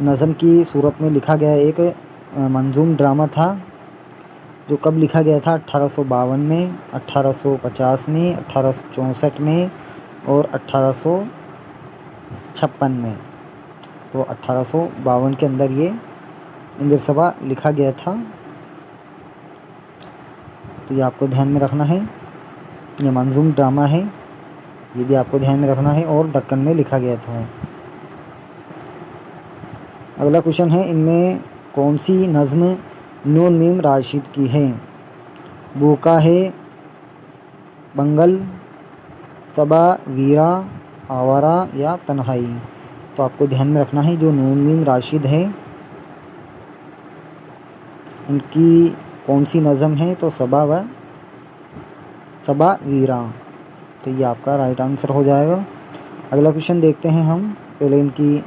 نظم کی صورت میں لکھا گیا ایک منظوم ڈرامہ تھا، جو کب لکھا گیا تھا؟ 1852 میں، 1850 میں، 1864 میں اور 1856 میں۔ تو 1852 کے اندر یہ اندر سبھا لکھا گیا تھا، تو یہ آپ کو دھیان میں رکھنا ہے۔ یہ منظوم ڈرامہ ہے، یہ بھی آپ کو دھیان میں رکھنا ہے، اور دکن میں لکھا گیا تھا۔ اگلا کوشچن ہے، ان میں کون سی نظم نون میم راشد کی ہے؟ بھوکا ہے، بنگل، صبا ویرا، آوارہ یا تنہائی؟ تو آپ کو دھیان میں رکھنا ہے جو نون میم راشد ہے ان کی کون سی نظم ہے؟ تو صبا ویرا، تو یہ آپ کا رائٹ آنسر ہو جائے گا۔ اگلا کوشچن دیکھتے ہیں ہم، پہلے ان کی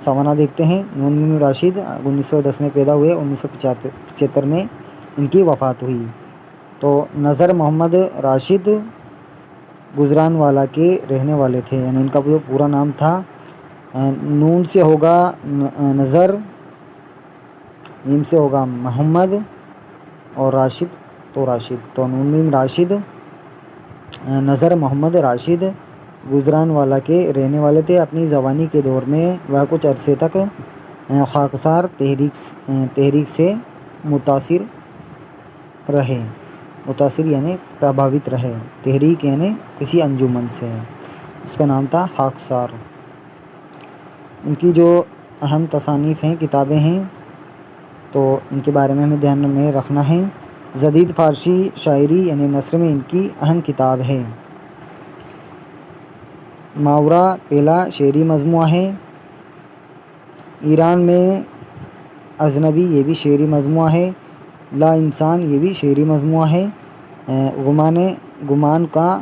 سوانح دیکھتے ہیں۔ نون میم راشد 1910 میں پیدا ہوئے، 1975 میں ان کی وفات ہوئی۔ تو نذر محمد راشد گجرانوالہ کے رہنے والے تھے، یعنی ان کا جو پورا نام تھا، نون سے ہوگا نذر، میم سے ہوگا محمد، اور راشد تو راشد، تو نون میم راشد نذر محمد راشد گجرانوالہ کے رہنے والے تھے۔ اپنی جوانی کے دور میں وہ کچھ عرصے تک خاکسار تحریک سے متاثر یعنی پربھاوت رہے۔ تحریک یعنی کسی انجمن سے، اس کا نام تھا خاکسار۔ ان کی جو اہم تصانیف ہیں، کتابیں ہیں، تو ان کے بارے میں ہمیں دھیان میں رکھنا ہے۔ جدید فارسی شاعری یعنی نثر میں ان کی اہم کتاب ہے۔ ماورا پہلا شعری مجموعہ ہے۔ ایران میں اجنبی، یہ بھی شعری مجموعہ ہے۔ لا انسان، یہ بھی شعری مجموعہ ہے۔ گمان کا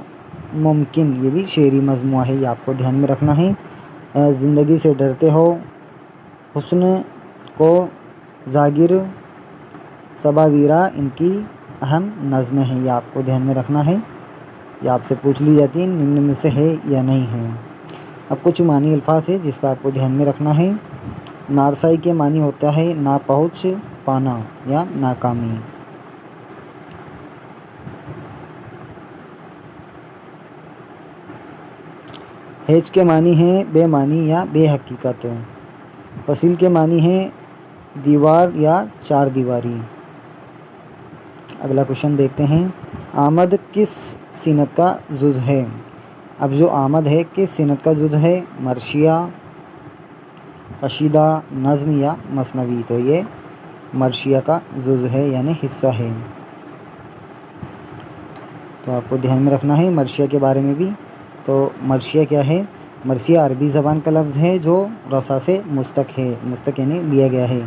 ممکن، یہ بھی شعری مجموعہ ہے، یہ آپ کو دھیان میں رکھنا ہے۔ زندگی سے ڈرتے ہو، حسن کو زاگر، صبا ویرا ان کی اہم نظمیں ہیں، یہ آپ کو دھیان میں رکھنا ہے۔ یہ آپ سے پوچھ لی جاتی ہیں نمن میں سے ہے یا نہیں ہے۔ اب کچھ معنی الفاظ ہے جس کا آپ کو دھیان میں رکھنا ہے۔ نارسائی کے معنی ہوتا ہے نا پہنچ پانا یا ناکامی۔ ہیج کے معنی ہیں بے معنی یا بے حقیقت۔ فصیل کے معنی ہیں دیوار یا چار دیواری۔ اگلا کوشچن دیکھتے ہیں، آمد کس صنعت کا جز ہے؟ اب جو آمد ہے کس صنعت کا جز ہے؟ مرثیہ، قصیدہ، نظم یا مثنوی؟ تو یہ مرثیہ کا جز ہے، یعنی حصہ ہے، تو آپ کو دھیان میں رکھنا ہے مرثیہ کے بارے میں بھی۔ تو مرثیہ کیا ہے؟ مرثیہ عربی زبان کا لفظ ہے جو رسا سے مشتق ہے، مشتق یعنی لیا گیا ہے،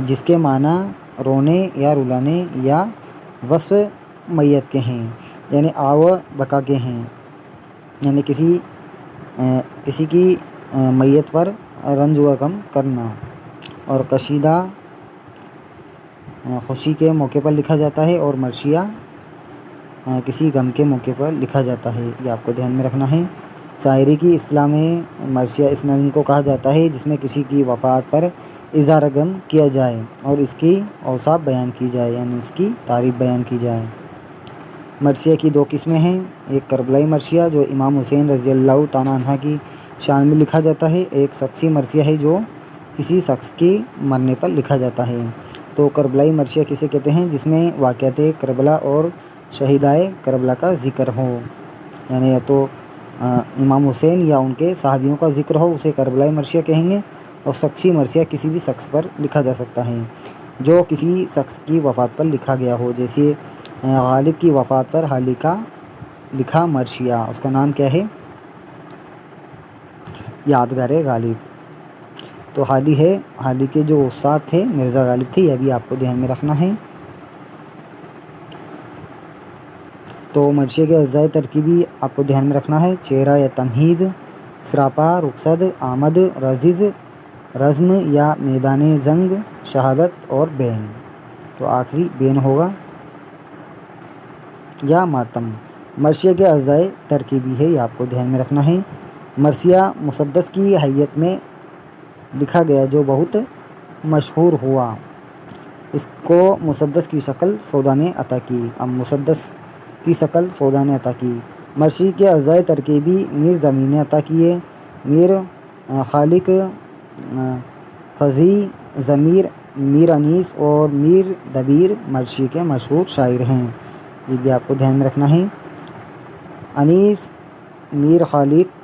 جس کے معنی رونے یا رلانے یا وصف میت کے ہیں، یعنی آو بقا کے ہیں، یعنی کسی کی میت پر رنج و غم کرنا۔ اور قصیدہ خوشی کے موقع پر لکھا جاتا ہے، اور مرثیہ کسی غم کے موقع پر لکھا جاتا ہے، یہ آپ کو دھیان میں رکھنا ہے۔ شاعری کی اصطلاح میں مرثیہ اس نظم کو کہا جاتا ہے جس میں کسی کی وفات پر اظہار غم کیا جائے اور اس کی اوصاف بیان کی جائے، یعنی اس کی تعریف بیان کی جائے۔ مرثیہ کی دو قسمیں ہیں، ایک کربلائی مرثیہ جو امام حسین رضی اللہ تعالیٰ عنہ کی شان میں لکھا جاتا ہے، ایک شخصی مرثیہ ہے جو کسی شخص کے مرنے پر لکھا جاتا ہے۔ تو کربلائی مرثیہ کسے کہتے ہیں؟ جس میں واقعات کربلا اور شہدائے کربلا کا ذکر ہو، یعنی یا تو امام حسین یا ان کے صحابیوں کا ذکر ہو، اسے کربلائی مرثیہ کہیں گے۔ اور شخصی مرثیہ کسی بھی شخص پر لکھا جا سکتا ہے جو کسی شخص کی وفات پر لکھا گیا ہو، جیسے غالب کی وفات پر حالی کا لکھا مرثیہ، اس کا نام کیا ہے؟ یادگار غالب۔ تو حالی کے جو استاد تھے مرزا غالب تھے، یہ بھی آپ کو دھیان میں رکھنا ہے۔ تو مرثیہ کے اجزاء ترکیبی آپ کو دھیان میں رکھنا ہے، چہرہ یا تمہید، سراپا، رخصت، آمد، رزز، رزم یا میدان جنگ، شہادت اور بین۔ تو آخری بین ہوگا یا ماتم۔ مرثیہ کے اجزاء ترکیبی ہے، یہ آپ کو دھیان میں رکھنا ہے۔ مرثیہ مسدس کی حیت میں لکھا گیا جو بہت مشہور ہوا۔ اس کو مسدس کی شکل سودا نے عطا کی۔ اب مسدس کی شکل سودا نے عطا کی۔ مرثی کے اجزائے ترکیبی میر ضمیر نے عطا کیے۔ میر خالق فضی ضمیر میر انیس اور میر دبیر مرثی کے مشہور شاعر ہیں، یہ بھی آپ کو دھیان میں رکھنا ہے۔ انیس میر خالق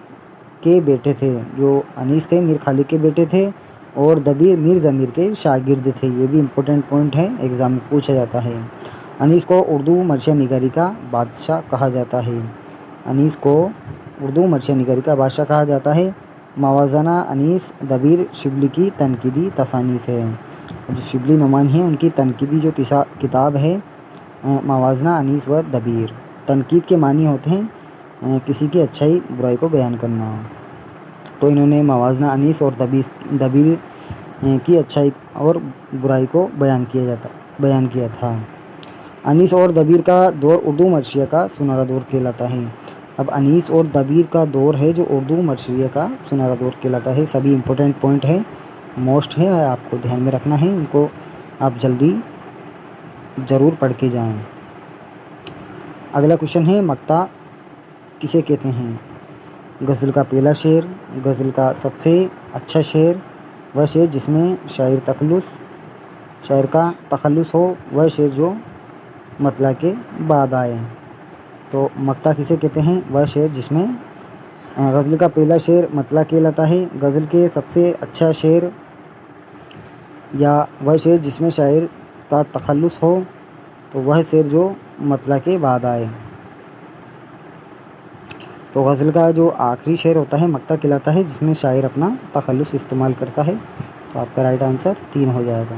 کے بیٹے تھے، جو انیس تھے میر خالق کے بیٹے تھے، اور دبیر میر ضمیر کے شاگرد تھے، یہ بھی امپورٹنٹ پوائنٹ ہے، ایگزام میں پوچھا جاتا ہے۔ انیس کو اردو مرثیہ نگاری کا بادشاہ کہا جاتا ہے۔ انیس کو اردو مرثیہ نگاری کا بادشاہ کہا جاتا ہے۔ موازنہ انیس دبیر شبلی کی تنقیدی تصانیف ہے۔ جو شبلی نعمانی ہیں ان کی تنقیدی جو کتاب ہے موازنہ انیس و دبیر۔ تنقید کے معنی ہوتے ہیں کسی کی اچھائی برائی کو بیان کرنا، تو انہوں نے موازنہ انیس اور دبیر کی اچھائی اور برائی کو بیان کیا تھا۔ انیس اور دبیر کا دور اردو مرثیہ کا سنہرا دور کہلاتا ہے۔ اب انیس اور دبیر کا دور ہے جو اردو مرثیہ کا سنہرا دور کہلاتا ہے۔ سبھی امپورٹنٹ پوائنٹ ہے، موسٹ ہے، آپ کو دھیان میں رکھنا ہے، ان کو آپ جلدی ضرور پڑھ کے جائیں۔ اگلا کوشچن ہے مقطع کسے کہتے ہیں؟ غزل کا پہلا شعر، غزل کا سب سے اچھا شعر، وہ شعر جس میں شاعر کا تخلص ہو، وہ شعر جو مطلع کے بعد آئے۔ تو مقطع کسے کہتے ہیں؟ وہ شعر جس میں غزل کا پہلا شعر مطلع کہلاتا ہے۔ غزل کے سب سے اچھا شعر یا وہ شعر جس میں شاعر کا تخلص ہو، تو وہ شعر جو مطلع کے بعد آئے۔ تو غزل کا جو آخری شعر ہوتا ہے مقطع کہلاتا ہے، جس میں شاعر اپنا تخلص استعمال کرتا ہے۔ تو آپ کا رائٹ آنسر 3 ہو جائے گا۔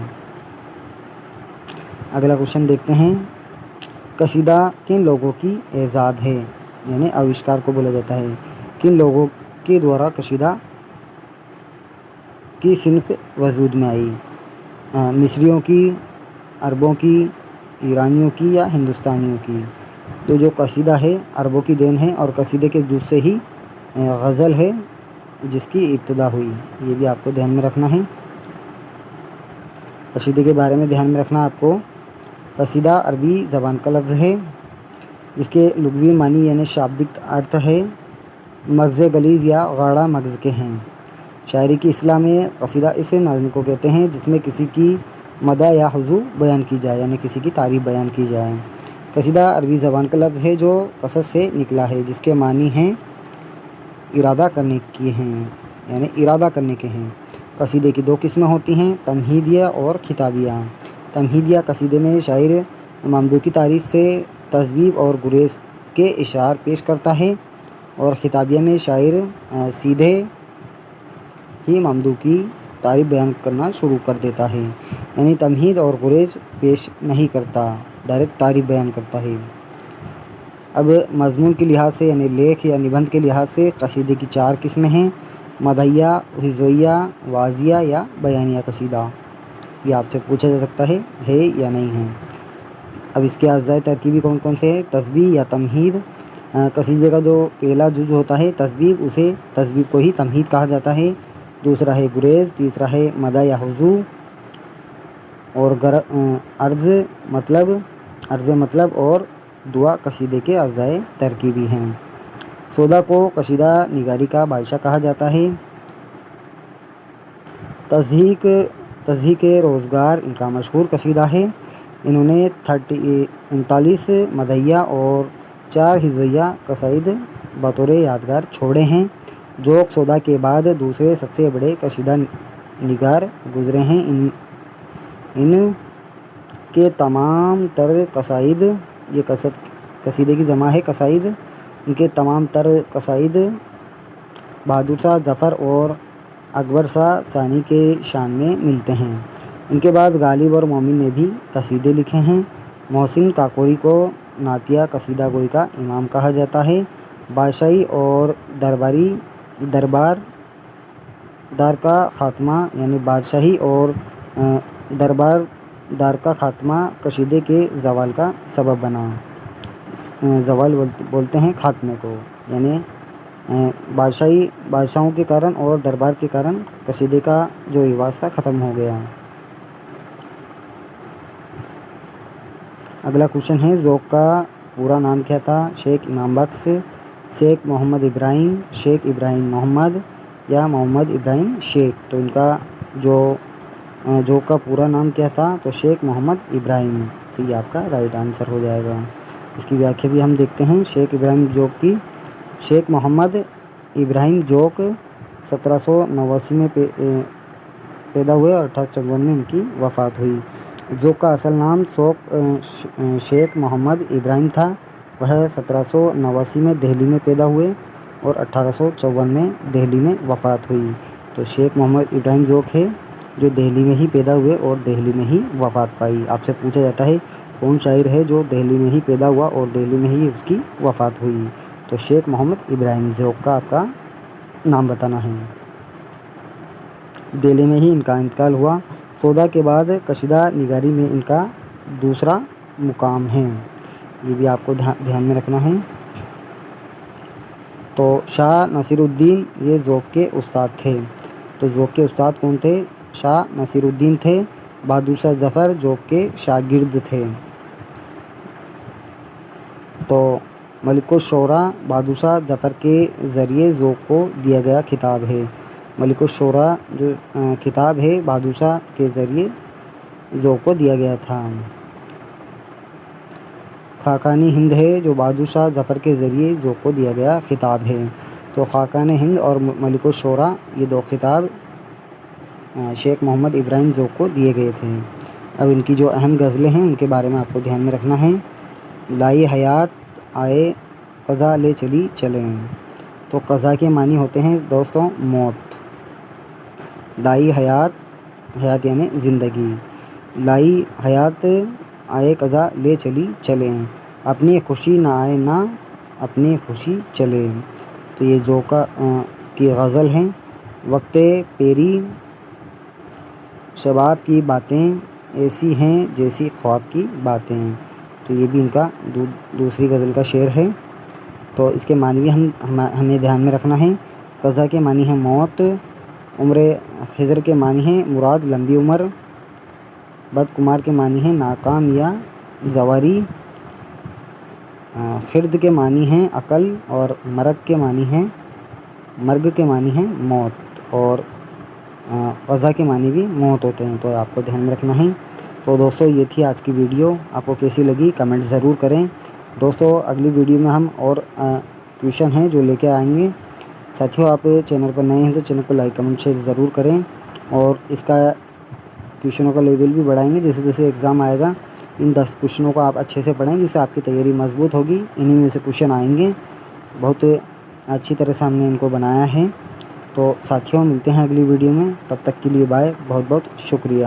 اگلا کوشچن دیکھتے ہیں، قصیدہ کن لوگوں کی ایجاد ہے؟ یعنی آوشکار کو بولا جاتا ہے۔ کن لوگوں کے دوارا قصیدہ کی صنف وجود میں آئی؟ مصریوں کی، عربوں کی، ایرانیوں کی یا ہندوستانیوں کی؟ تو جو قصیدہ ہے عربوں کی دین ہے، اور قصیدے کے جز سے ہی غزل ہے جس کی ابتدا ہوئی، یہ بھی آپ کو دھیان میں رکھنا ہے۔ قصیدے کے بارے میں دھیان میں رکھنا آپ کو۔ قصیدہ عربی زبان کا لفظ ہے جس کے لغوی معنی یعنی شابدک ارتھ ہے مغز غلیظ یا گاڑھا مغز کے ہیں۔ شاعری کی اصطلاح میں قصیدہ اس نظم کو کہتے ہیں جس میں کسی کی مدح یا حضو بیان کی جائے، یعنی کسی کی تعریف بیان کی جائے۔ قصیدہ عربی زبان کا لفظ ہے جو قصد سے نکلا ہے، جس کے معنی ہیں ارادہ کرنے کی ہیں، یعنی ارادہ کرنے کے ہیں۔ قصیدے کی 2 قسمیں ہوتی ہیں، تمہیدیہ اور خطابیہ۔ تمہیدیہ قصیدے میں شاعر ممدوح کی تعریف سے تذبیب اور گریز کے اشعار پیش کرتا ہے، اور خطابیہ میں شاعر سیدھے ہی ممدوح کی تعریف بیان کرنا شروع کر دیتا ہے، یعنی تمہید اور گریز پیش نہیں کرتا، ڈائریکٹ تعریف بیان کرتا ہے۔ اب مضمون کے لحاظ سے یعنی لیکھ یا نبندھ کے لحاظ سے قصیدے کی 4 قسمیں ہیں، مدحیہ، ہجویہ، واعظیہ یا بیانیہ قصیدہ۔ یہ آپ سے پوچھا جا سکتا ہے یا نہیں ہے۔ اب اس کے اجزائے ترکیبی کون کون سے ہیں؟ تشبیہ یا تمہید۔ قصیدے کا جو پہلا جز ہوتا ہے تشبیہ کو ہی تمہید کہا جاتا ہے۔ دوسرا ہے گریز، تیسرا ہے مدح یا حضو، اور عرض مطلب اور دعا قصیدے کے اجزائے ترکیبی ہیں۔ سودا کو قصیدہ نگاری کا بادشاہ کہا جاتا ہے۔ تضحیک روزگار ان کا مشہور قصیدہ ہے۔ انہوں نے 39 مدحیہ اور 4 ہجویہ قصائد بطور یادگار چھوڑے ہیں، جو سودا کے بعد دوسرے سب سے بڑے قصیدہ نگار گزرے ہیں۔ ان کے تمام تر قصائد، یہ قصیدے کی جمع ہے قصائد، ان کے تمام تر قصائد بہادر شاہ ظفر اور اکبر شاہ ثانی کے شان میں ملتے ہیں۔ ان کے بعد غالب اور مومن نے بھی قصیدے لکھے ہیں۔ محسن کاکوری کو نعتیہ قصیدہ گوئی کا امام کہا جاتا ہے۔ بادشاہی اور دربار دار کا خاتمہ، یعنی بادشاہی اور دربار دار کا خاتمہ قصیدے کے زوال کا سبب بنا۔ زوال بولتے ہیں خاتمے کو، یعنی بادشاہوں کے کارن اور دربار کے کارن قصیدے کا جو رواج تھا ختم ہو گیا۔ اگلا کوشچن ہے ذوق کا پورا نام کیا تھا؟ شیخ امام بخش، شیخ محمد ابراہیم، شیخ ابراہیم محمد یا محمد ابراہیم شیخ؟ تو ان کا ذوق کا پورا نام کیا تھا؟ تو شیخ محمد ابراہیم۔ تو یہ آپ کا رائٹ آنسر ہو جائے گا۔ اس کی ویاخیا بھی ہم دیکھتے ہیں شیخ ابراہیم ذوق کی۔ شیخ محمد ابراہیم ذوق 1789 میں پیدا ہوئے اور 1854 میں ان کی وفات ہوئی۔ ذوق کا اصل نام شیخ محمد ابراہیم تھا۔ وہ 1789 میں دہلی میں پیدا ہوئے اور 1854 میں دہلی میں وفات ہوئی۔ تو شیخ محمد ابراہیم ذوق ہے جو دہلی میں ہی پیدا ہوئے اور دہلی میں ہی وفات پائی۔ آپ سے پوچھا جاتا ہے کون شاعر ہے جو دہلی میں ہی پیدا ہوا اور دہلی میں ہی اس کی وفات ہوئی؟ تو شیخ محمد ابراہیم ذوق کا آپ کا نام بتانا ہے۔ دہلی میں ہی ان کا انتقال ہوا۔ سودا کے بعد قصیدہ نگاری میں ان کا دوسرا مقام ہے، یہ بھی آپ کو دھیان میں رکھنا ہے۔ تو شاہ نصیر الدین یہ ذوق کے استاد تھے۔ تو ذوق کے استاد کون تھے؟ شاہ نصیر الدین تھے۔ بہادر شاہ ظفر ذوق کے شاگرد تھے۔ تو ملک الشعراء بہادر شاہ ظفر کے ذریعے ذوق کو دیا گیا خطاب ہے۔ ملک الشعراء جو خطاب ہے بہادر شاہ کے ذریعے ذوق کو دیا گیا تھا۔ خاقان ہند ہے جو بہادر شاہ ظفر کے ذریعے ذوق کو دیا گیا خطاب ہے۔ تو خاقان ہند اور ملک الشعراء یہ دو خطاب شیخ محمد ابراہیم ذوق کو دیے گئے تھے۔ اب ان کی جو اہم غزلیں ہیں ان کے بارے میں آپ کو دھیان میں رکھنا ہے۔ لائی حیات آئے قضا لے چلی چلیں۔ تو قضا کے معنی ہوتے ہیں دوستوں موت۔ لائی حیات یعنی زندگی۔ لائی حیات آئے قضا لے چلی چلیں، اپنی خوشی نہ آئے نہ اپنی خوشی چلے۔ تو یہ ذوق کی غزل ہیں۔ وقت پیری شباب کی باتیں ایسی ہیں جیسی خواب کی باتیں۔ تو یہ بھی ان کا دوسری غزل کا شعر ہے۔ تو اس کے معنی بھی ہمیں دھیان میں رکھنا ہے۔ قضا کے معنی ہے موت، عمر خضر کے معنی ہے مراد لمبی عمر، بدقمار کے معنی ہے ناکام یا زواری، خرد کے معنی ہے عقل، اور مرگ کے معنی ہے موت، اور قضا کے معنی بھی موت ہوتے ہیں۔ تو آپ کو دھیان میں رکھنا ہے۔ تو دوستو یہ تھی آج کی ویڈیو، آپ کو کیسی لگی کمنٹ ضرور کریں۔ دوستو اگلی ویڈیو میں ہم اور ٹیوشن ہیں جو لے کے آئیں گے۔ ساتھیوں آپ چینل پر نئے ہیں تو چینل کو لائک کمنٹ شیئر ضرور کریں، اور اس کا ٹیوشنوں کا لیول بھی بڑھائیں گے۔ جیسے جیسے ایگزام آئے گا ان 10 کوشچنوں کو آپ اچھے سے پڑھیں جس سے آپ کی تیاری مضبوط ہوگی۔ انہی میں سے کوشچن آئیں گے، بہت اچھی طرح سے ہم نے ان کو بنایا ہے۔ تو ساتھیوں ملتے ہیں اگلی ویڈیو میں، تب تک کے لیے بائے، بہت بہت شکریہ۔